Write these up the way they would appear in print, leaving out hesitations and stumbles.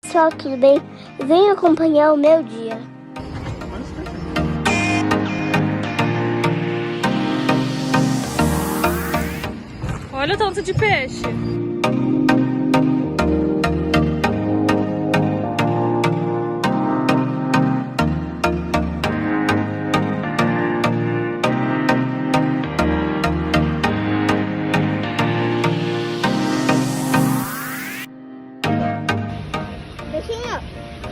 Pessoal, tudo bem? Venham acompanhar o meu dia. Olha o tanto de peixe. Beijinho,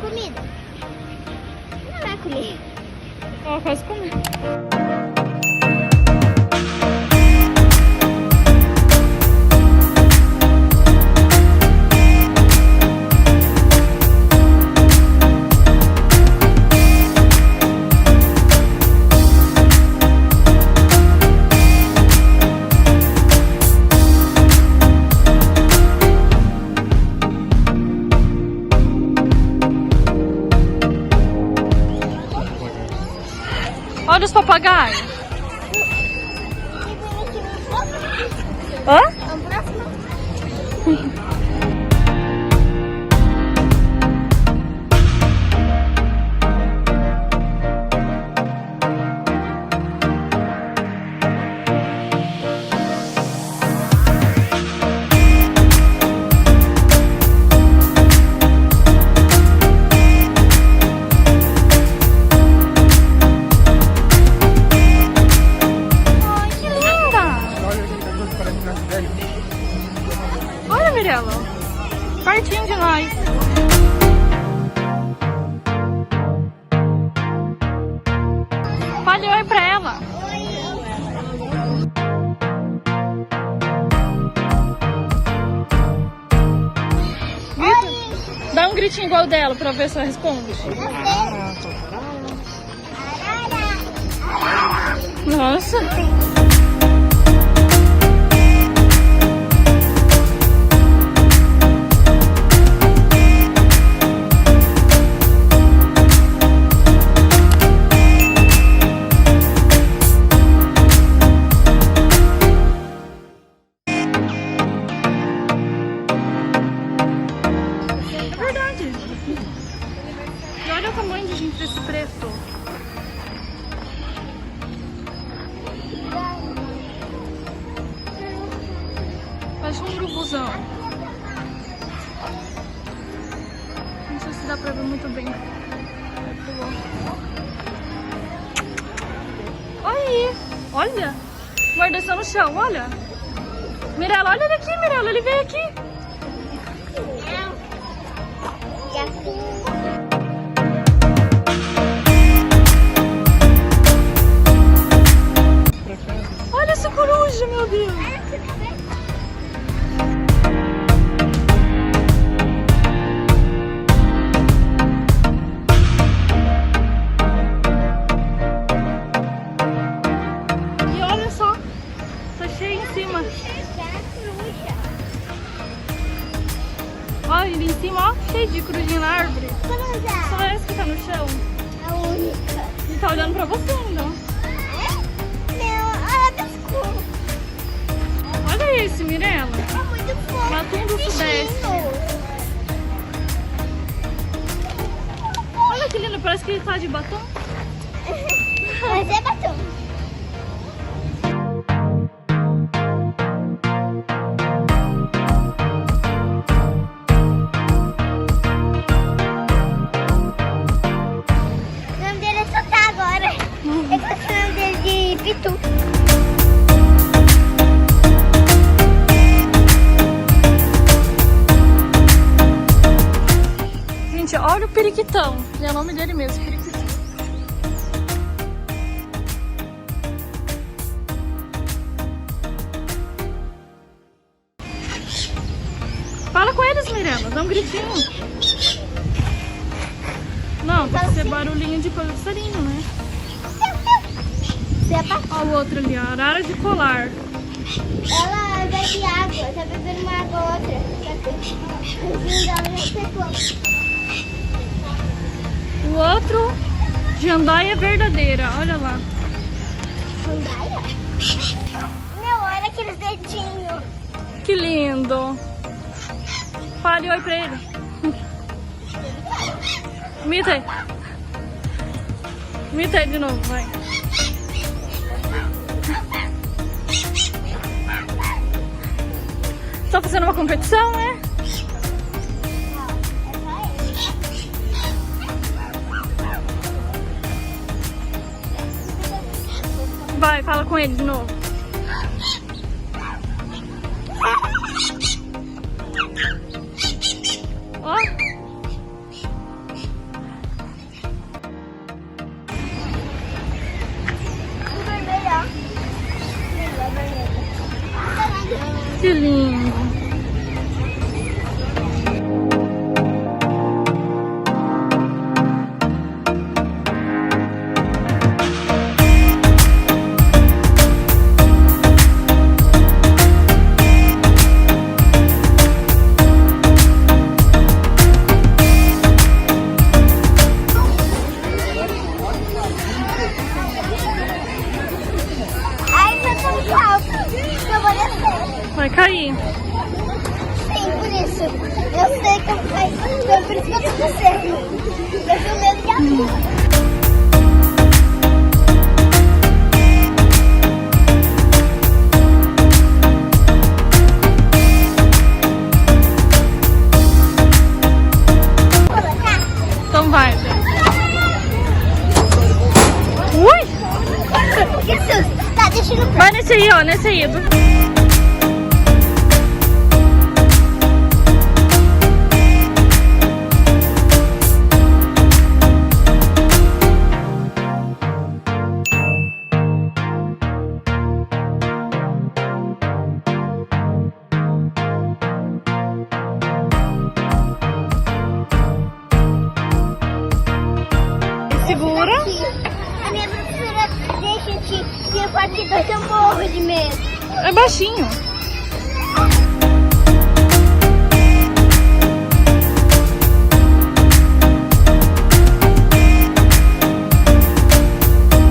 comida. Não é comida. Ó, quase comi. Olha os papagaios. Hã? Olha, Mirella, pertinho de nós. Fale oi pra ela. Grita. Dá um gritinho igual dela pra ver se ela responde. Nossa. E olha o tamanho de gente desse preto. Parece um urubuzão. Não sei se dá pra ver muito bem. Olha aí. Olha. Guardação no chão, olha. Mirella, olha ele aqui, Mirella. Ele veio aqui. Olha essa coruja, meu Deus! E olha só, tá cheio em cima. Olha ali em cima, ó, cheio de corujinha na árvore. Só essa que tá no chão. A única. Ele tá olhando pra você ainda. Olha esse, Mirella. É muito fofo. Matum do Sudeste. Olha que lindo, parece que ele tá de batom. Mas é batom. O nome dele é Sotá agora. Eu tô chamando dele de Pitu. Gente, olha o periquitão. É o nome dele mesmo, periquitão. Fala com eles, Mirella. Dá um gritinho. Não, tem que ser barulhinho de passarinho, né? Olha o outro ali, a arara de colar. Ela bebe água, tá bebendo uma água outra. O vizinho dela já secou. O outro, jandaia verdadeira, olha lá. Jandaia? Meu, olha aqueles dedinhos. Que lindo. Fale oi pra ele. Imita aí. Imita aí de novo, vai. Tá fazendo uma competição, né? Vai, fala com ele de novo. Ó. Que lindo. Vai cair. Sim, por isso. Eu sei que eu vou cair. Então, por isso que eu tô descendo. Eu tenho medo de altura. Então vai. Ui! Que susto. Tá, deixa no pé. Vai nesse aí, ó. Nesse aí. Segura. A minha professora deixa de vir aqui 2, eu morro de medo. É baixinho.